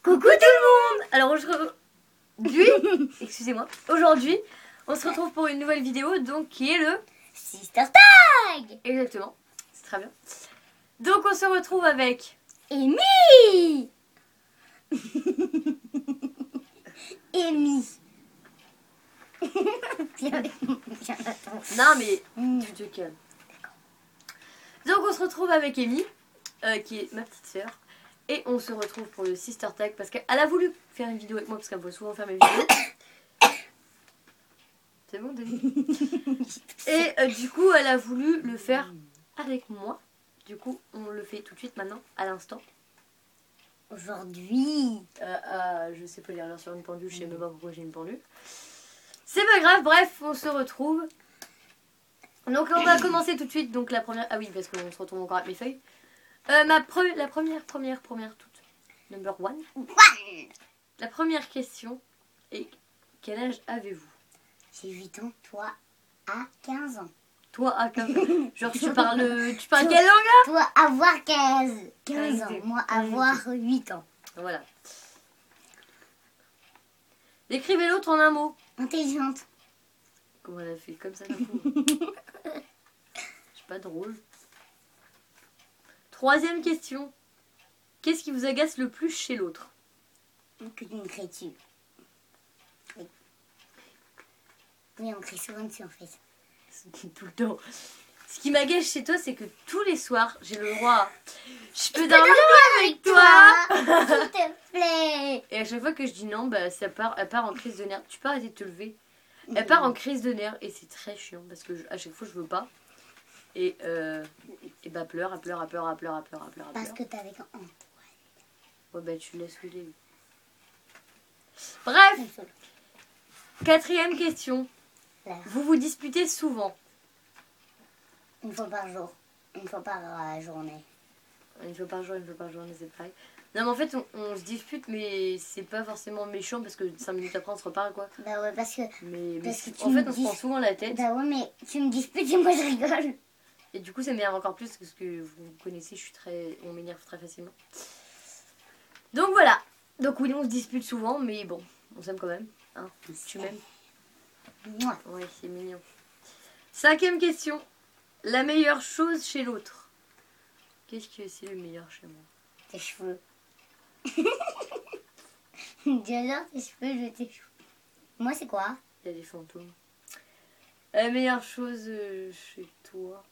Coucou tout le monde. Alors excusez-moi, aujourd'hui on se retrouve pour une nouvelle vidéo donc qui est le Sister Tag. Exactement, c'est très bien. Donc on se retrouve avec Amy. Amy. Non mais tu te calmes. Donc on se retrouve avec Amy, qui est ma petite sœur. Et on se retrouve pour le Sister Tag parce qu'elle a voulu faire une vidéo avec moi parce qu'elle voit souvent faire mes vidéos. C'est bon, Denis. Et du coup, elle a voulu le faire avec moi. Du coup, on le fait tout de suite maintenant, à l'instant. Aujourd'hui. Je sais pas lire sur une pendule, je sais même pas pourquoi j'ai une pendule. C'est pas grave, bref, on se retrouve. Donc on va commencer tout de suite. Donc la première. Ah oui, parce qu'on se retrouve encore avec mes feuilles. La première toute. Number one. La première question est quel âge avez-vous? J'ai 8 ans, toi à 15 ans. Toi à 15 ans. Genre tu parles quelle langue là? Toi avoir 15 ans, moi avoir 8 ans. Voilà. Décrivez l'autre en un mot. Intelligente. Comment elle a fait comme ça d'un coup? C'est pas drôle. Troisième question. Qu'est-ce qui vous agace le plus chez l'autre? Que tu me cries dessus. Oui, on crie souvent dessus en fait. Tout le temps. Ce qui m'agace chez toi, c'est que tous les soirs, j'ai le droit. Je peux dormir avec toi. S'il te plaît. Et à chaque fois que je dis non, bah elle part en crise de nerfs. Tu peux arrêter de te lever. Elle part en crise de nerfs et c'est très chiant parce que à chaque fois je veux pas. Et bah elle pleure. Parce que t'es avec un. Ouais bah tu laisses filer. Bref. Quatrième question. Vous vous disputez souvent? Une fois par jour. Une fois par journée. Une fois par journée, c'est pareil. Non mais en fait on se dispute mais c'est pas forcément méchant parce que 5 minutes après on se reparle quoi. Bah ouais parce que... En fait on se prend souvent la tête. Bah ouais mais tu me disputes et moi je rigole. Et du coup ça m'énerve encore plus parce que vous me connaissez, on m'énerve très facilement. Donc voilà. Donc oui on se dispute souvent mais bon, on s'aime quand même. Hein. Tu m'aimes? Moi. Oui c'est mignon. Cinquième question. La meilleure chose chez l'autre. Qu'est-ce que c'est le meilleur chez moi? Tes cheveux. J'adore tes cheveux, je veux tes cheveux. Moi, c'est quoi? Il y a des fantômes. La meilleure chose chez toi?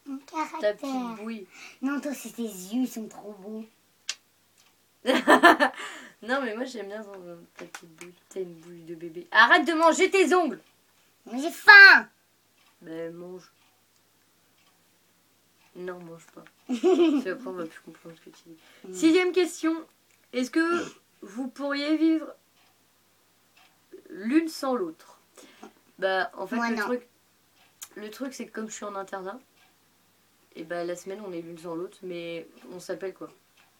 Mon Ta caractère. petite bouille. Non, toi, c'est tes yeux, ils sont trop beaux. Non, mais moi, j'aime bien ta petite bouille. T'as une bouille de bébé. Arrête de manger tes ongles! Mais j'ai faim! Ben, mange. Non, mange pas. Parce qu'après, on va plus comprendre ce que tu dis. Sixième question. Est-ce que vous pourriez vivre l'une sans l'autre? Bah, en fait, moi, le truc, c'est que comme je suis en internat, et bah, la semaine, on est l'une sans l'autre, mais on s'appelle quoi?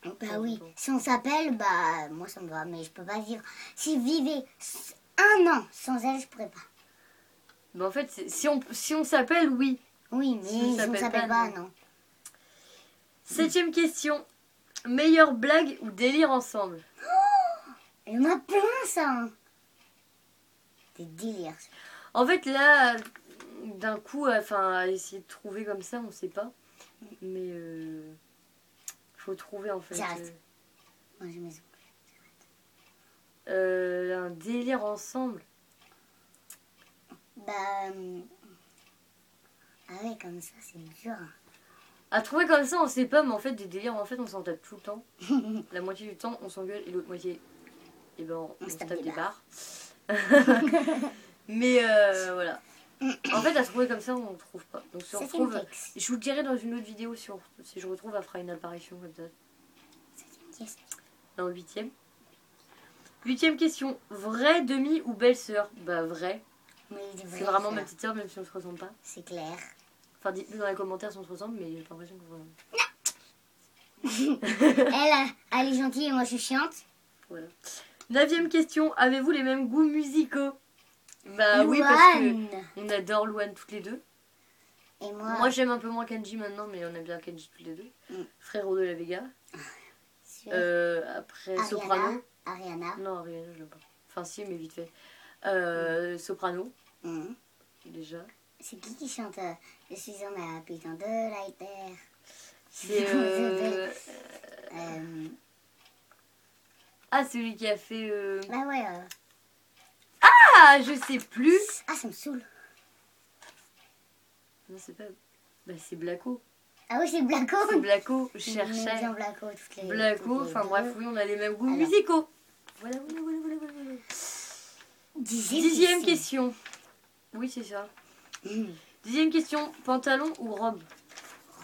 Bah oui. Si on s'appelle, bah, moi, ça me va, mais je peux pas vivre. Si je vivais 1 an sans elle, je pourrais pas. Bah, en fait, si on s'appelle, oui. Oui, mais si on s'appelle pas, non. Septième question. Meilleure blague ou délire ensemble? Il y en a plein, ça. Des délires. En fait, là, d'un coup, à essayer de trouver comme ça, on sait pas. Mais faut trouver en fait. J'arrête. Moi, j'ai mes un délire ensemble. Bah. Ah ouais, comme ça, c'est dur. À trouver comme ça, on sait pas, mais en fait, des délires, en fait, on s'en tape tout le temps. La moitié du temps, on s'engueule et l'autre moitié, et ben, on se tape des barres. Mais voilà. En fait, à trouver comme ça, on ne trouve pas. Donc, si on retrouve, je vous le dirai dans une autre vidéo si je retrouve, elle fera une apparition comme ça. Dans le 8e. 8e question. Vraie demi ou belle-sœur? Bah, vrai. C'est vraiment ma petite sœur, même si on ne se ressemble pas. C'est clair. Enfin, dites-nous dans les commentaires si on se ressemble, mais j'ai pas l'impression que Elle est gentille et moi je suis chiante. Voilà. 9e question. Avez-vous les mêmes goûts musicaux? Bah Louane. Oui, parce qu'on adore Louane toutes les deux. Et moi j'aime un peu moins Kenji maintenant, mais on aime bien Kenji toutes les deux. Frérot de la Vega. Après Ariana. Soprano. Ariana. Non, Ariana, je l'aime pas. Enfin, si, mais vite fait. Soprano, Mhm. déjà. C'est qui chante Je suis un habitant de la terre. C'est. Ah, celui qui a fait. Bah ouais. Ah, je sais plus. Ah, ça me saoule. Non, c'est pas. Bah, c'est Blacko. Ah oui, c'est Blacko. C'est Blacko, je On aime cherchais. bien Blacko toutes les Blacko, toutes les enfin deux. bref, oui, on a les mêmes goûts Alors. musicaux. Voilà. 10e question. Oui, c'est ça. 10e question, pantalon ou robe?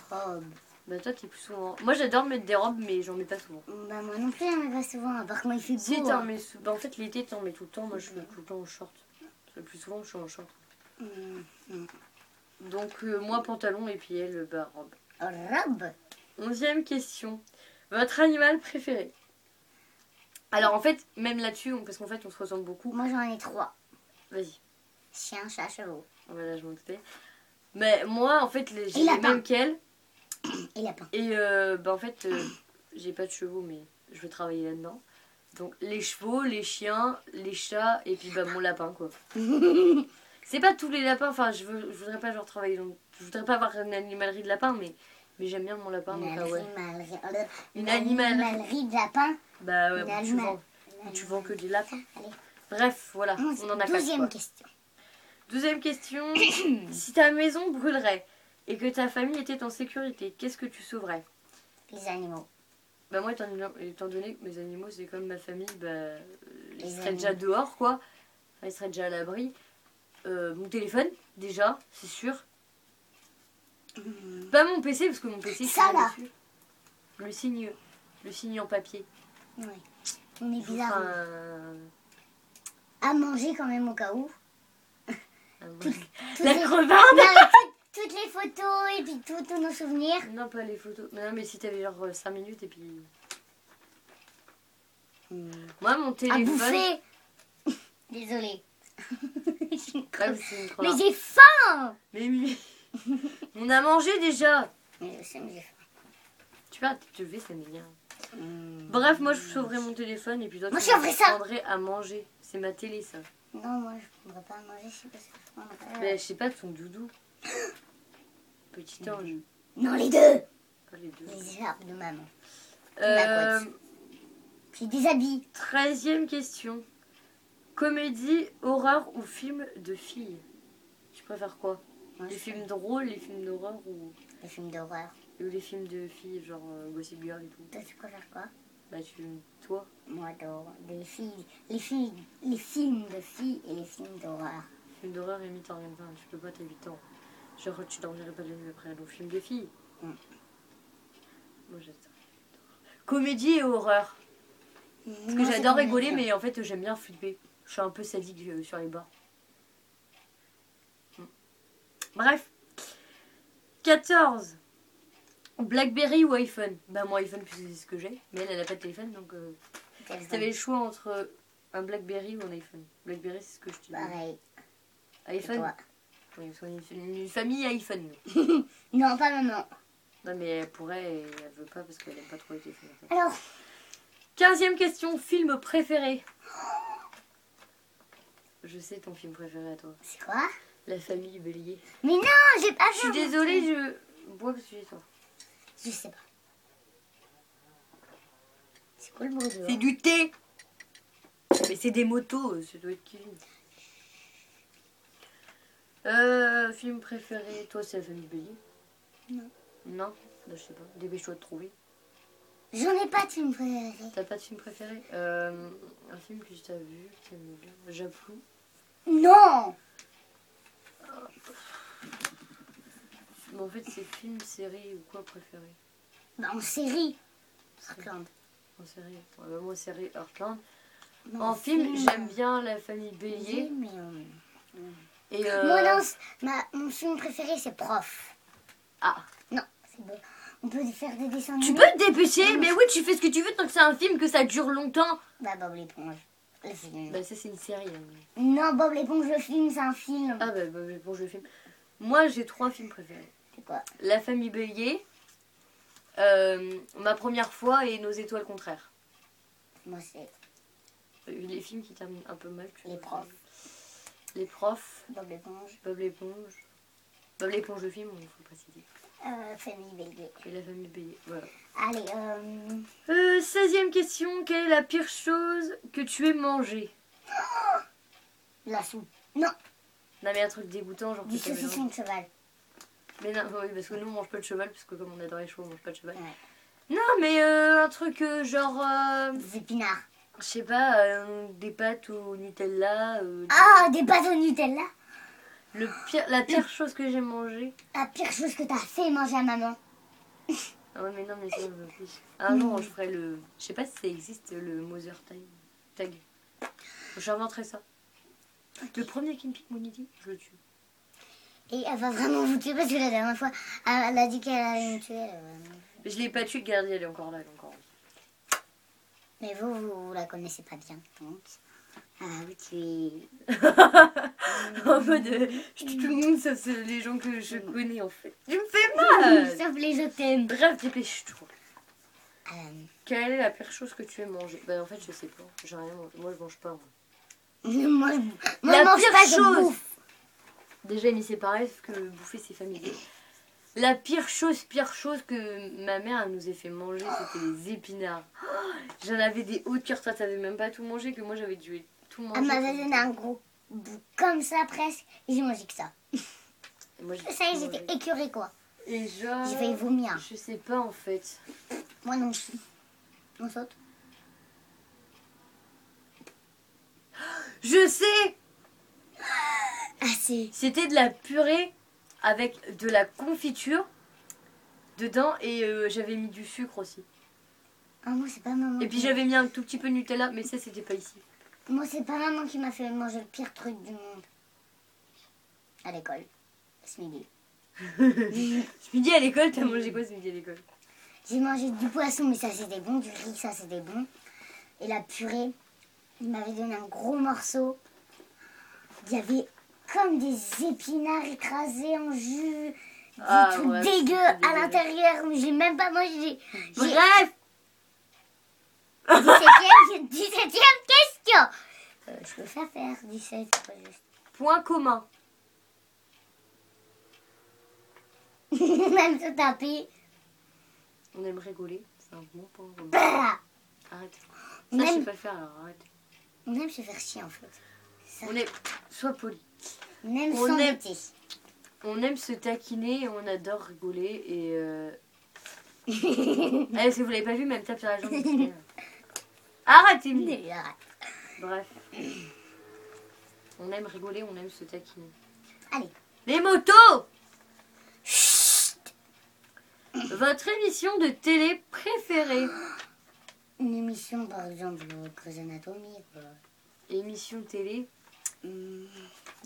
Robe. Bah, toi, t'es plus souvent. Moi, j'adore mettre des robes, mais j'en mets pas souvent. Bah moi non plus, j'en mets pas souvent. Par contre, il fait beau. Si, t'en mets. Bah, en fait, l'été, t'en mets tout le temps. Moi, je fais tout le temps en short. Le plus souvent, je suis en short. Donc, moi, pantalon et puis elle, bah, robe. Robe. 11e question. Votre animal préféré? Alors, en fait, même là-dessus, parce qu'en fait, on se ressemble beaucoup. Moi j'en ai 3. Vas-y. Chien, chat, chevaux. Voilà, je m'en doutais. Mais moi, en fait, j'ai Et les lapin. mêmes qu'elle. Et lapin. Et bah, en fait, j'ai pas de chevaux, mais je veux travailler là-dedans. Donc, les chevaux, les chiens, les chats, et puis bah, mon lapin, quoi. C'est pas tous les lapins, enfin, je voudrais pas genre travailler dans... Je voudrais pas avoir une animalerie de lapin, mais j'aime bien mon lapin, donc ouais. Une animalerie de lapin. Bah ouais, Une tu vends que des lapins. Allez. Bref, voilà, on en a 4 12e quoi. question. 12e question. Si ta maison brûlerait et que ta famille était en sécurité, qu'est-ce que tu sauverais? Les animaux. Bah moi, étant donné que mes animaux, c'est comme ma famille, bah, ils Les seraient animaux. déjà dehors, quoi. Enfin, ils seraient déjà à l'abri. Mon téléphone, déjà, c'est sûr. Pas mon PC, parce que mon PC, Ça, c'est là. dessus. Le signe en papier. Ouais. On est Enfin, bizarre. À manger quand même au cas où. Toutes La crevarde. Non, toutes les photos et puis tous nos souvenirs. Non, pas les photos. Mais non, mais si t'avais genre 5 minutes et puis... Moi, mon À téléphone... bouffer. Désolée. Ah, c'est une Mais crevarde. j'ai faim. Mais oui. On a mangé déjà. Mais je sais, mais j'ai faim. Tu vas te lever, ça m'énerve. Bref, moi, je sauverais mon téléphone et puis toi, Moi, tu je sauverais ça. prendrais à manger. C'est ma télé, ça. Non, moi je ne prendrais pas à manger, je sais pas ce que je prendrais. Mais je sais pas, ton doudou. Petit ange. Non, les deux. Pas les deux. Les écharpes de maman. Euh, J'ai des habits. 13e question. Comédie, horreur ou film de filles? Tu préfères quoi? Moi, Les je films drôles, les films d'horreur ou Les films d'horreur. les films de filles, genre Gossip Girl et tout? Toi, tu préfères quoi? Bah, toi? Moi, j'adore les filles. Les films de filles et les films d'horreur. Film d'horreur, limite, t'en rien de tu peux pas, t'as 8 ans. Genre, tu dormirais pas de la nuit après un film de filles. Moi, j'adore. Comédie et horreur. Parce que j'adore rigoler, mais en fait, j'aime bien flipper. Je suis un peu sadique sur les bords. Bref. 14. Blackberry ou iPhone? Bah, moi, iPhone, puisque c'est ce que j'ai. Mais elle a pas de téléphone, donc... Si t'avais le choix entre un Blackberry ou un iPhone? Blackberry, c'est ce que je te dis. Pareil. iPhone? Toi. Oui, parce qu'on est une famille iPhone. Non, pas maman. Non, mais elle pourrait et elle veut pas parce qu'elle aime pas trop les téléphones. Alors, 15e question, film préféré? Je sais ton film préféré à toi. c'est quoi? La famille Bélier. Mais non, j'ai pas Je suis désolée, je bois parce que j'ai toi. Je sais pas. C'est quoi le bruit dehors? C'est du thé. Mais c'est des motos, ça doit être Kevin. Film préféré, toi c'est la famille Bélier? Non. Non? Bah, je sais pas, dépêche-toi de trouver. J'en ai pas de film préféré. T'as pas de film préféré? Un film que tu as vu, que t'aimes bien. Japlou. Non. Mais en fait, c'est film, série ou quoi préféré? Bah, en série. Heartland. En série. Ouais, bah, moi, série Heartland. Non, En film, j'aime bien la famille Bélier. Mais Et moi, non, mon film préféré, c'est Prof. Ah. Non, c'est beau. On peut faire des dessins Tu animés. peux te dépêcher? Mais oui, tu fais ce que tu veux tant que c'est un film que ça dure longtemps. Bah, Bob l'éponge. Le film. Bah, ça, c'est une série. Hein. Non, Bob l'éponge, le film, c'est un film. Ah, bah, bon, je filme. Moi, j'ai 3 films préférés. C'est quoi? La famille Bélier, Ma première fois et Nos étoiles contraires. Moi, c'est Les films qui terminent un peu mal. les profs. Les profs. Bob l'éponge. Bob l'éponge. Bob l'éponge, le film, il faut préciser. Famille Bélier. Et la famille Bélier, voilà. Allez, 16e question. Quelle est la pire chose que tu aies mangé? la soupe. Non, Non mais un truc dégoûtant, genre du que t'avais saucisson de cheval. Mais non, oui, parce que nous on mange pas de cheval, parce que comme on adore les chevaux, on mange pas de cheval. Ouais. Non mais un truc genre... Des épinards. je sais pas, des pâtes au Nutella. Ah, des pâtes au Nutella. La pire chose que j'ai mangée. La pire chose que t'as fait manger à maman. Ah ouais mais non mais ça je me fiche. Un jour je ferai le... Je sais pas si ça existe, le Mother Tag. J'inventerai ça. Le premier qui me pique mon idée, je le tue. Et elle va vraiment vous tuer parce que la dernière fois, elle a dit qu'elle allait me tuer. Mais je l'ai pas tué, regardez, elle est encore là, elle est encore là. Mais vous la connaissez pas bien, donc. Ah, vous tuez. En mode, je tue tout le monde sauf les gens que je connais en fait. Tu me fais mal. Sauf les je t'aime. Bref, dépêche-toi. Euh, Quelle est la pire chose que tu aies mangée? Bah en fait je sais pas, j'ai rien mangé. Moi je mange pas. moi, La je mange pire pas, je chose. bouffe. Déjà Amy c'est pareil, sauf que bouffer c'est familier. La pire chose que ma mère elle nous ait fait manger, c'était les épinards. J'en avais des hauts de cœur, toi t'avais même pas tout mangé, que moi j'avais dû tout manger. Elle m'avait donné un gros bout comme ça presque et j'ai mangé que ça. Et moi, j'ai Ça y est, tout j'étais mangé. écœurée quoi. Et genre... J'ai failli vomir. Je sais pas en fait. Moi non. On saute. Je sais. Assez. C'était de la purée avec de la confiture dedans et j'avais mis du sucre aussi. Ah, moi c'est pas maman. Et puis j'avais mis un tout petit peu de Nutella, mais ça c'était pas ici. Moi c'est pas maman qui m'a fait manger le pire truc du monde. À l'école. Ce midi. Ce midi à l'école, t'as mangé quoi ce midi à l'école? J'ai mangé du poisson, mais ça c'était bon. Du riz, ça c'était bon. Et la purée, il m'avait donné un gros morceau. Il y avait comme des épinards écrasés en jus. Des trucs ouais, dégueux c'est à dégueulasse. l'intérieur. Mais j'ai même pas mangé. Bref. 17e question. Je peux faire 17. Pas juste. Point commun. Même se taper. On aime rigoler, c'est un bon point commun. Bah, Arrête. Ça on, je sais aime, pas le faire alors arrête. on aime se faire chier en fait. Ça. On est... Sois poli. On aime on aime- s'embêter. On aime se taquiner et on adore rigoler et... Allez, si vous l'avez pas vu, même tape sur la jambe. Arrête Émilie. Bref. On aime rigoler, on aime se taquiner. Allez. Les motos. Votre émission de télé préférée? Une émission par exemple Grey's Anatomy quoi. Émission télé. Hum,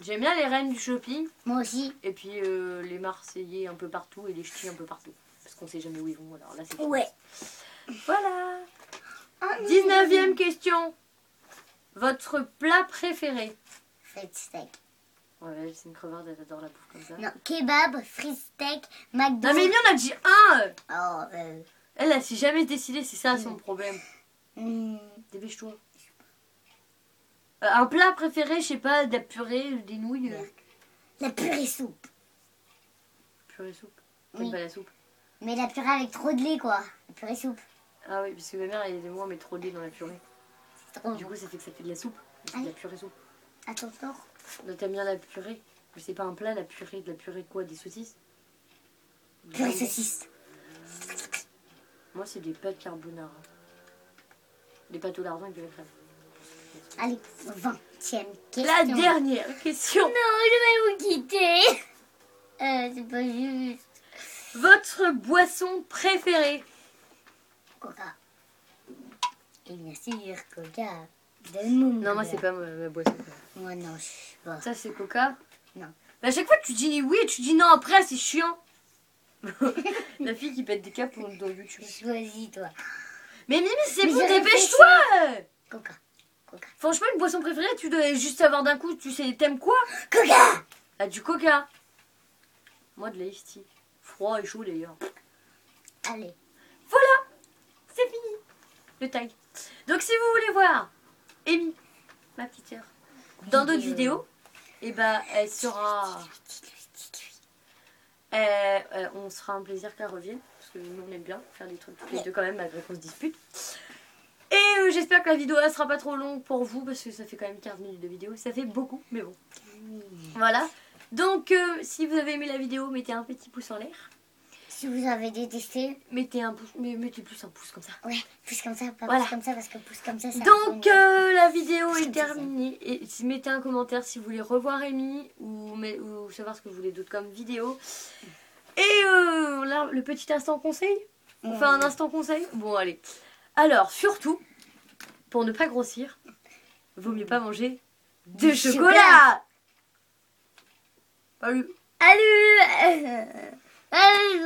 J'aime bien les reines du shopping Moi aussi. et puis les Marseillais un peu partout et les ch'tis un peu partout. Parce qu'on sait jamais où ils vont, alors là c'est... Ouais. Voilà. Oh, 19e question. Votre plat préféré? Frites steak. Ouais, c'est une crevarde, elle adore la bouffe comme ça. Non, kebab, frites steak, McDo. Non mais Amy, on a dit un. Oh, Elle s'est jamais décidée, c'est ça son problème. hum, Dépêche-toi. Un plat préféré, je sais pas, de la purée, des nouilles. la purée soupe. Purée soupe. Oui. T'aimes pas la soupe? Mais la purée avec trop de lait quoi. La purée soupe. Ah oui, parce que ma mère, elle et moi, on met trop de lait dans la purée. C'est trop Du bon. coup, ça fait que ça fait de la soupe. C'est de la purée soupe. Attends, attends. Donc, t'aimes bien la purée? Mais c'est pas un plat, la purée. De la purée de quoi? Des saucisses? Purée saucisse. Moi, c'est des pâtes carbonara. Des pâtes au lardon avec de la crème. Allez, 20e question. La dernière question. Non, je vais vous quitter. C'est pas juste. Votre boisson préférée? Coca. Et bien sûr, Coca. Donne-moi. Non, moi, c'est pas ma boisson. Moi non, je sais pas. Ça, c'est Coca? Non. Mais à chaque fois, tu dis oui et tu dis non après, c'est chiant. La fille qui pète des câbles dans YouTube. Choisis toi. Mais Mimi, c'est Mais bon, je dépêche-toi! Coca. Coca. Franchement, une boisson préférée, tu dois juste savoir d'un coup, tu sais, t'aimes quoi? Coca. Ah, du Coca. Moi, de l'Ice Tea. Froid et chaud d'ailleurs. Allez. Voilà, c'est fini le tag. Donc si vous voulez voir Amy, ma petite sœur, dans d'autres vidéos, et ben elle sera... on sera un plaisir qu'elle revienne, parce que nous on aime bien faire des trucs tous les deux quand même, malgré qu'on se dispute. Et j'espère que la vidéo elle sera pas trop longue pour vous, parce que ça fait quand même 15 minutes de vidéo, ça fait beaucoup, mais bon. Voilà, donc si vous avez aimé la vidéo, mettez un petit pouce en l'air. Si vous avez détesté, Mettez un pouce, mettez plus un pouce comme ça. ouais, pouce comme ça, pas Voilà. pouce comme ça, parce que pouce comme ça, ça... Donc la vidéo Pouce est comme ça, terminée. Et mettez un commentaire si vous voulez revoir Amy ou savoir ce que vous voulez d'autre comme vidéo. Et là, le petit instant conseil. On fait un instant conseil. Bon, allez. Alors, surtout, pour ne pas grossir, vaut mieux pas manger de chocolat. Salut. Salut. Salut.